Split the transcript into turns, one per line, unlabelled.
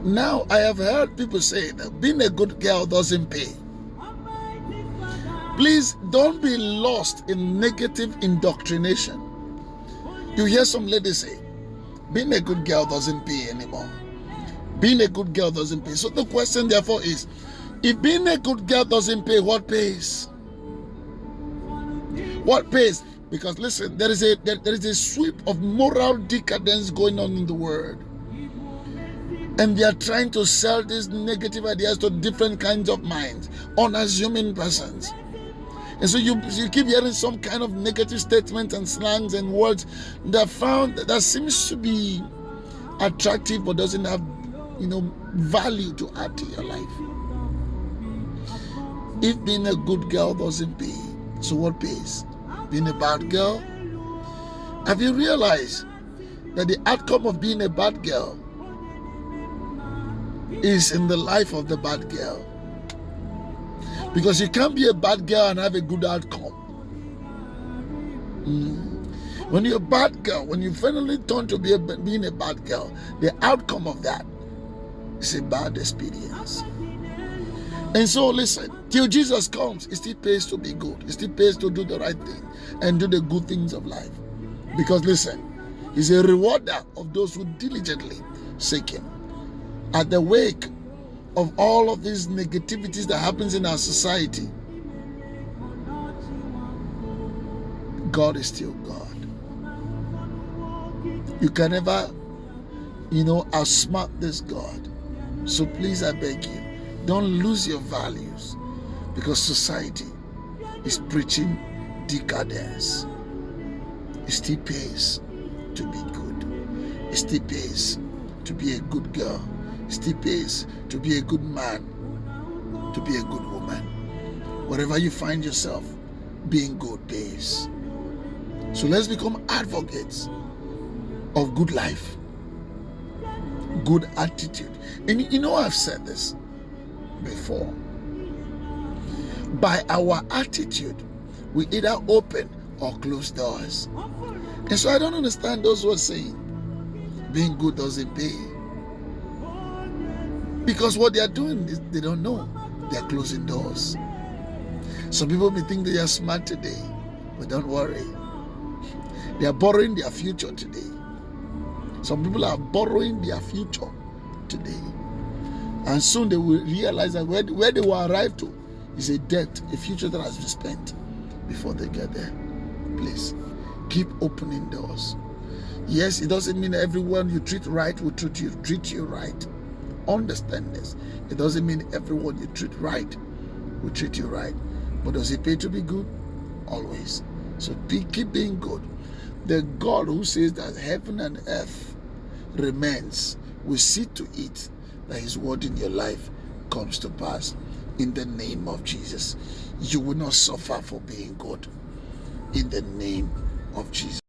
Now, I have heard people say that being a good girl doesn't pay. Please don't be lost in negative indoctrination. You hear some ladies say, being a good girl doesn't pay anymore. Being a good girl doesn't pay. So the question therefore is, if being a good girl doesn't pay, what pays? What pays? Because listen, there is a sweep of moral decadence going on in the world. And they are trying to sell these negative ideas to different kinds of minds, unassuming persons. And so you keep hearing some kind of negative statements and slangs and words that seems to be attractive but doesn't have, value to add to your life. If being a good girl doesn't pay, so what pays? Being a bad girl? Have you realized that the outcome of being a bad girl is in the life of the bad girl? Because you can't be a bad girl and have a good outcome. When you're a bad girl, when you finally turn to being a bad girl, the outcome of that is a bad experience. And so listen, till Jesus comes, it still pays to be good. It still pays to do the right thing and do the good things of life. Because listen, He's a rewarder of those who diligently seek Him. At the wake of all of these negativities that happens in our society, God is still God. You can never, outsmart this God. So please, I beg you, don't lose your values, because society is preaching decadence. It still pays to be good. It still pays to be a good girl. It still pays to be a good man, to be a good woman. Wherever you find yourself, being good pays. So let's become advocates of good life, good attitude. And I've said this before. By our attitude, we either open or close doors. And so I don't understand those who are saying being good doesn't pay. Because what they are doing is they don't know. They are closing doors. Some people may think they are smart today, but don't worry. They are borrowing their future today. Some people are borrowing their future today. And soon they will realize that where they will arrive to is a debt, a future that has been spent before they get there. Please, keep opening doors. Yes, it doesn't mean everyone you treat right will treat you right. Understand this. It doesn't mean everyone you treat right will treat you right. But does it pay to be good? Always. So keep being good. The God who says that heaven and earth remains will see to it that His word in your life comes to pass. In the name of Jesus, you will not suffer for being good. In the name of Jesus.